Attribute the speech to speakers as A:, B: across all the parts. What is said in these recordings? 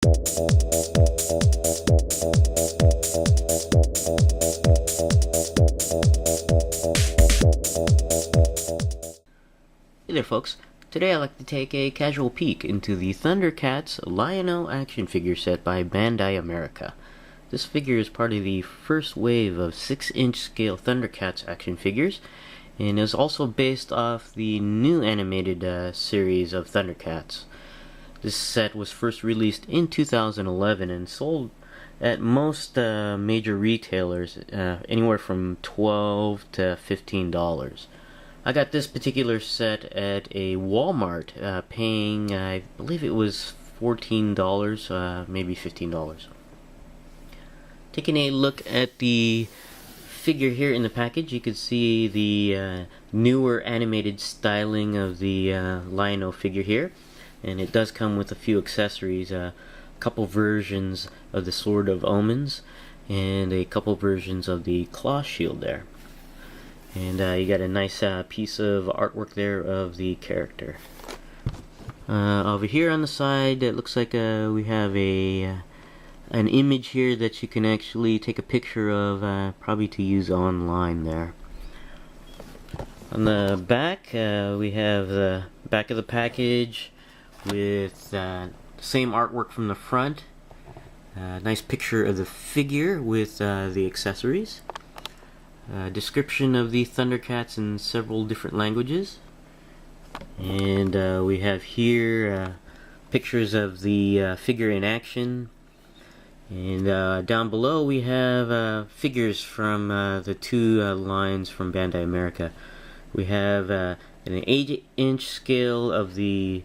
A: Hey there folks, today I'd like to take a casual peek into the ThunderCats Lion-O action figure set by Bandai America. This figure is part of the first wave of 6-inch scale ThunderCats action figures, and is also based off the new animated series of ThunderCats. This set was first released in 2011 and sold at most major retailers anywhere from $12 to $15. I got this particular set at a Walmart, paying, I believe it was $14, maybe $15. Taking a look at the figure here in the package, you can see the newer animated styling of the Lion-O figure here, and it does come with a few accessories, a couple versions of the Sword of Omens, and a couple versions of the Claw Shield there. And you got a nice piece of artwork there of the character. Over here on the side, it looks like we have an image here that you can actually take a picture of, probably to use online there. On the back, we have the back of the package with the same artwork from the front. Nice picture of the figure with the accessories. Description of the ThunderCats in several different languages, and we have here pictures of the figure in action, and down below we have figures from the two lines from Bandai America. We have an 8-inch scale of the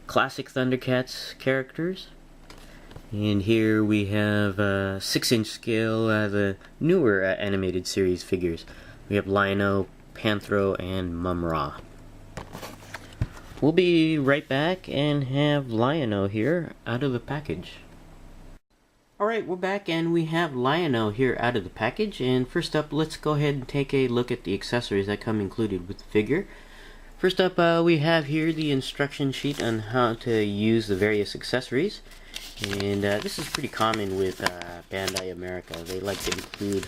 A: classic ThunderCats characters, and here we have 6-inch scale, the newer animated series figures. We have Lion-O, Panthro, and Mum-Ra. We'll be right back and have Lion-O here out of the package. Alright, we're back and we have Lion-O here out of the package. And first up, let's go ahead and take a look at the accessories that come included with the figure. First up, we have here the instruction sheet on how to use the various accessories. And this is pretty common with Bandai America. They like to include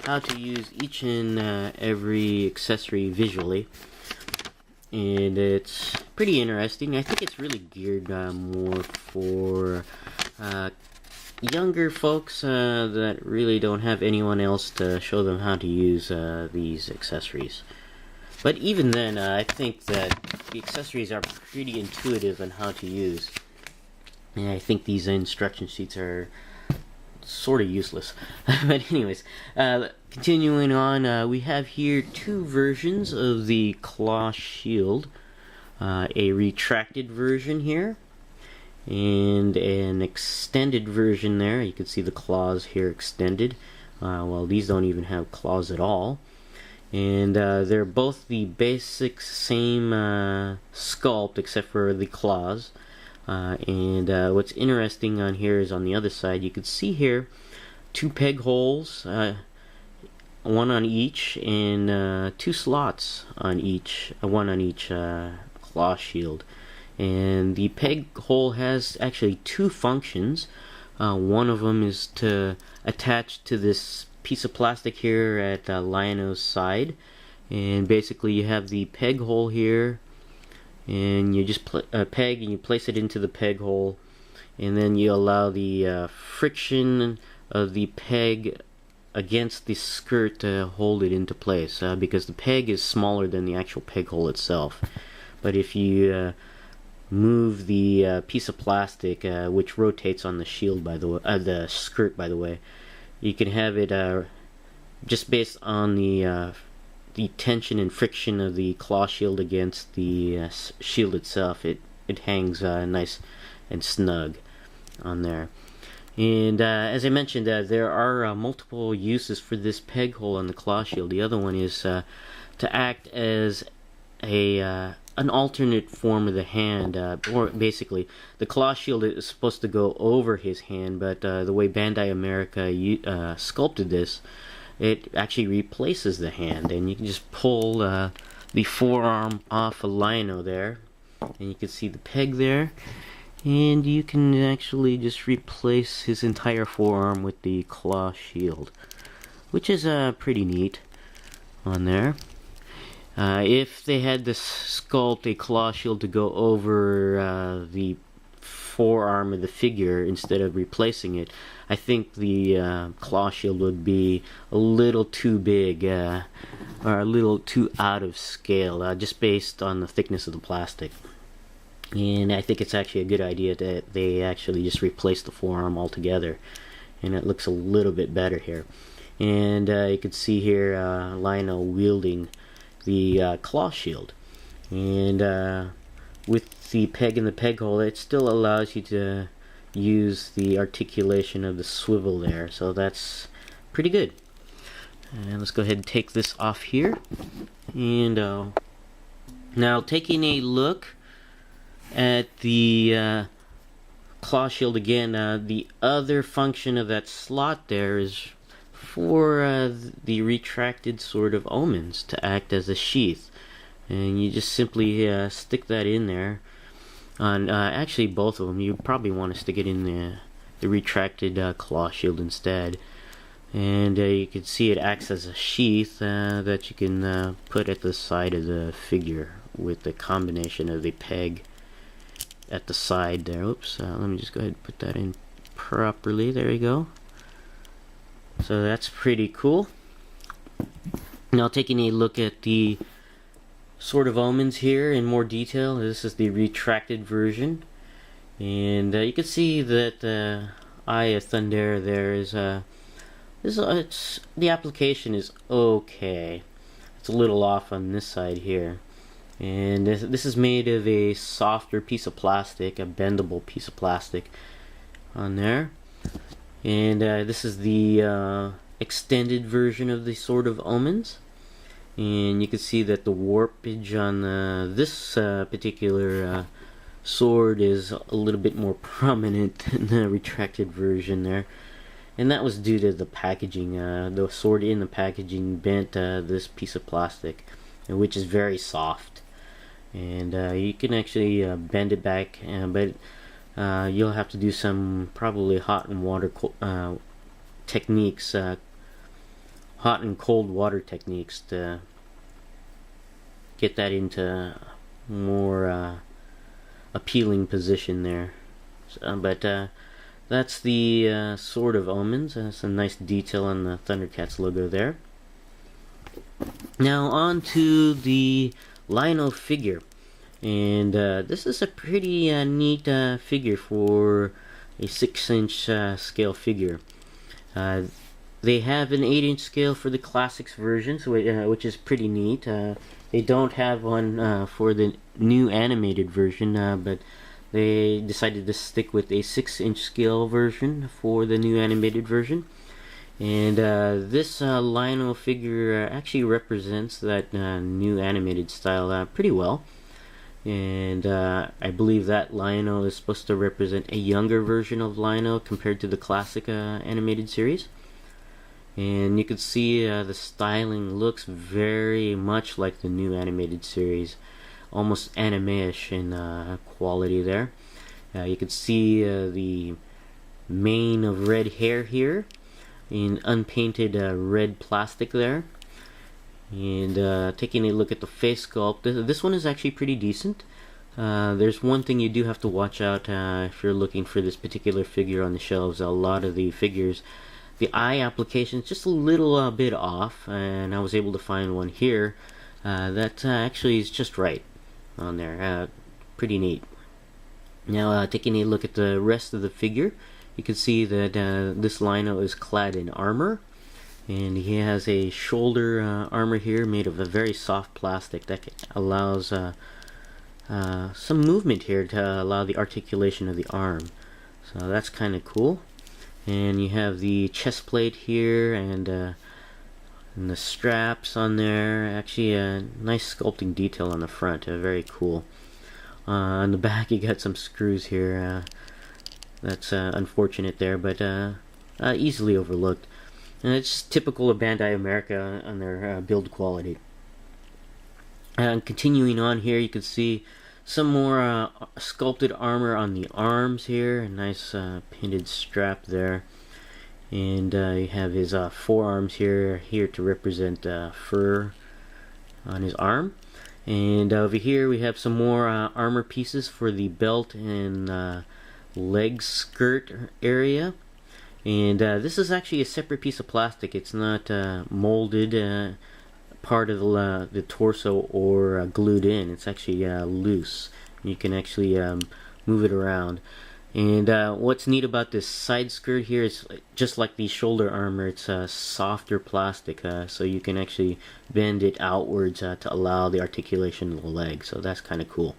A: how to use each and every accessory visually. And it's pretty interesting. I think it's really geared more for younger folks that really don't have anyone else to show them how to use these accessories. But even then, I think that the accessories are pretty intuitive on how to use. And I think these instruction sheets are sort of useless. But anyways, continuing on, we have here two versions of the Claw Shield. A retracted version here, and an extended version there. You can see the claws here extended. Well, these don't even have claws at all. And they're both the basic same sculpt except for the claws. And what's interesting on here is on the other side, you can see here two peg holes, one on each, and two slots on each, one on each claw shield. And the peg hole has actually two functions. One of them is to attach to this piece of plastic here at Lion-O's side, and basically you have the peg hole here, and you just peg and you place it into the peg hole, and then you allow the friction of the peg against the skirt to hold it into place, because the peg is smaller than the actual peg hole itself. But if you move the piece of plastic, which rotates on the shield, by the way, the skirt, by the way, you can have it just based on the tension and friction of the claw shield against the shield itself. It hangs nice and snug on there. And as I mentioned, there are multiple uses for this peg hole on the claw shield. The other one is to act as an alternate form of the hand, or basically the claw shield is supposed to go over his hand, but the way Bandai America sculpted this, it actually replaces the hand, and you can just pull the forearm off a Lion-O there, and you can see the peg there, And you can actually just replace his entire forearm with the claw shield, which is pretty neat on there. If they had to sculpt a claw shield to go over the forearm of the figure instead of replacing it, I think the claw shield would be a little too big or a little too out of scale, just based on the thickness of the plastic. And I think it's actually a good idea that they actually just replace the forearm altogether, and it looks a little bit better here. And you can see here Lion-O wielding the claw shield, and with the peg in the peg hole, it still allows you to use the articulation of the swivel there, so that's pretty good. And let's go ahead and take this off here. And now taking a look at the claw shield again, the other function of that slot there is for the retracted Sword of Omens to act as a sheath, and you just simply stick that in there on actually both of them. You probably want to stick it in the retracted claw shield instead, and you can see it acts as a sheath that you can put at the side of the figure with the combination of the peg at the side there. Oops, let me just go ahead and put that in properly. There you go. So that's pretty cool. Now taking a look at the Sword of Omens here in more detail. This is the retracted version, and you can see that the Eye of Thunder there is the application is okay. It's a little off on this side here. And this is made of a softer piece of plastic, a bendable piece of plastic on there. And this is the extended version of the Sword of Omens. And you can see that the warpage on this particular sword is a little bit more prominent than the retracted version there. And that was due to the packaging. The sword in the packaging bent this piece of plastic, which is very soft. And you can actually bend it back, but you'll have to do some probably hot and water techniques, hot and cold water techniques to get that into more appealing position there. But that's the Sword of Omens. That's a nice detail on the ThunderCats logo there. Now on to the Lion-O figure, and this is a pretty neat figure for a 6-inch scale figure. They have an 8-inch scale for the classics version, so which is pretty neat. They don't have one for the new animated version, but they decided to stick with a 6-inch scale version for the new animated version. And this Lion-O figure actually represents that new animated style pretty well. And I believe that Lion-O is supposed to represent a younger version of Lion-O compared to the classic animated series. And you can see the styling looks very much like the new animated series, almost anime-ish in quality there. You can see the mane of red hair here in unpainted red plastic there. And taking a look at the face sculpt, this one is actually pretty decent. There's one thing you do have to watch out if you're looking for this particular figure on the shelves. A lot of the figures, the eye application is just a little bit off, and I was able to find one here that actually is just right on there. Pretty neat. Now taking a look at the rest of the figure, you can see that this Lion-O is clad in armor, and he has a shoulder armor here made of a very soft plastic that allows some movement here to allow the articulation of the arm. So that's kind of cool. And you have the chest plate here, and the straps on there. Actually a nice sculpting detail on the front, very cool. On the back you got some screws here. That's unfortunate there, but easily overlooked. And it's typical of Bandai America on their build quality. And continuing on here, you can see Some more sculpted armor on the arms here. A nice painted strap there. And you have his forearms here to represent fur on his arm. And over here we have some more armor pieces for the belt and leg skirt area. And this is actually a separate piece of plastic. It's not molded part of the torso or glued in. It's actually loose. You can actually move it around. And what's neat about this side skirt here is just like the shoulder armor, it's softer plastic, so you can actually bend it outwards to allow the articulation of the leg. So that's kind of cool.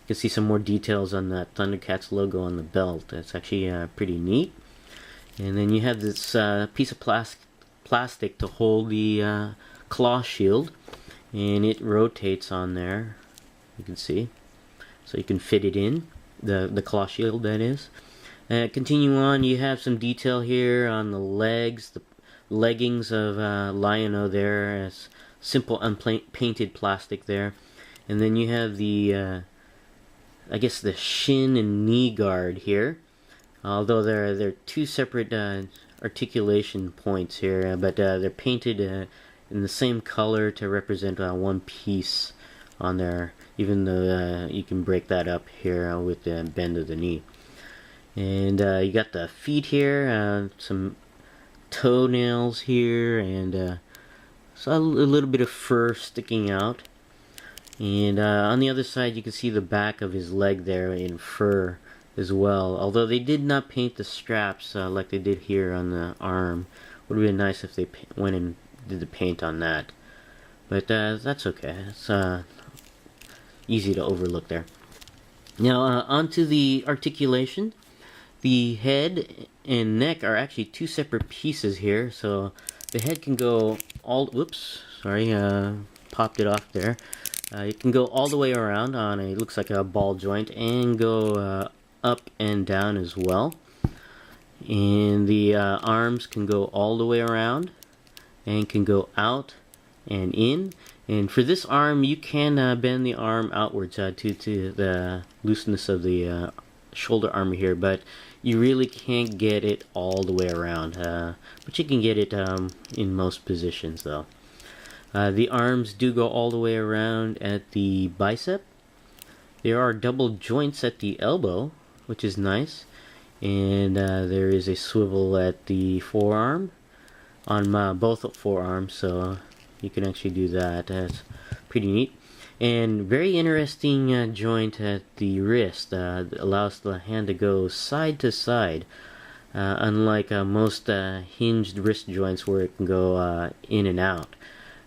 A: You can see some more details on the ThunderCats logo on the belt. That's actually pretty neat. And then you have this piece of plastic to hold the claw shield, and it rotates on there. You can see, so you can fit it in. The claw shield, that is. Continue on, you have some detail here on the legs, the leggings of Lion-O there, as simple unpainted plastic there. And then you have the, I guess the shin and knee guard here. Although they're two separate articulation points here, but they're painted in the same color to represent one piece on there, even though you can break that up here with the bend of the knee. And you got the feet here, some toenails here, and so a little bit of fur sticking out. And on the other side you can see the back of his leg there in fur as well, although they did not paint the straps like they did here on the arm. Would have been nice if they went and did the paint on that, but that's okay. It's easy to overlook there. Now onto the articulation. The head and neck are actually two separate pieces here, so the head can go all, whoops, sorry, popped it off there. It can go all the way around on a, looks like a ball joint, and go up and down as well. And the arms can go all the way around and can go out and in. And for this arm, you can bend the arm outwards due to the looseness of the shoulder armor here, but you really can't get it all the way around. But you can get it in most positions though. The arms do go all the way around at the bicep. There are double joints at the elbow, which is nice. And there is a swivel at the forearm, on both forearms, so you can actually do that. That's pretty neat. And very interesting joint at the wrist that allows the hand to go side to side, unlike most hinged wrist joints where it can go in and out.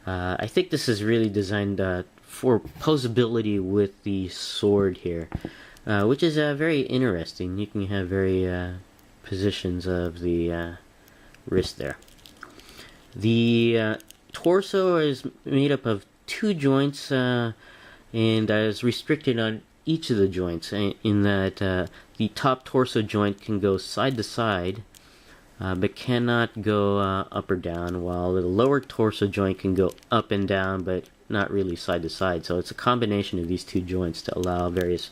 A: I think this is really designed for posability with the sword here, which is very interesting. You can have very positions of the wrist there. The torso is made up of two joints and is restricted on each of the joints in that the top torso joint can go side to side but cannot go up or down, while the lower torso joint can go up and down but not really side to side. So it's a combination of these two joints to allow various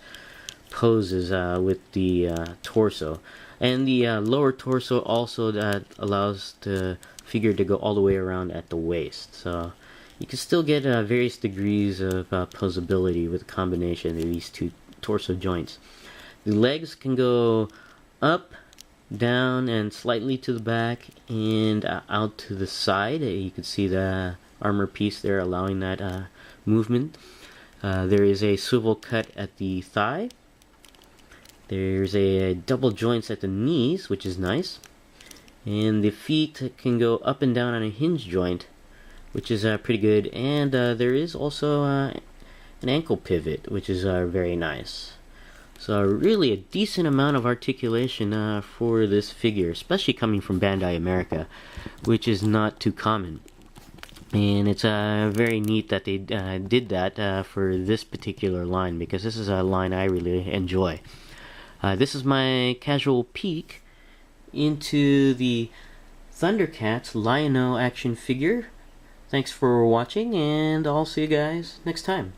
A: poses with the torso. And the lower torso also allows the figure to go all the way around at the waist. So you can still get various degrees of posability with a combination of these two torso joints. The legs can go up, down, and slightly to the back and out to the side. You can see the armor piece there allowing that movement. There is a swivel cut at the thigh. There's a double joints at the knees, which is nice. And the feet can go up and down on a hinge joint, which is pretty good. And there is also an ankle pivot, which is very nice. So really a decent amount of articulation for this figure, especially coming from Bandai America, which is not too common. And it's very neat that they did that for this particular line, because this is a line I really enjoy. This is my casual peek into the ThunderCats Lion-O action figure. Thanks for watching, and I'll see you guys next time.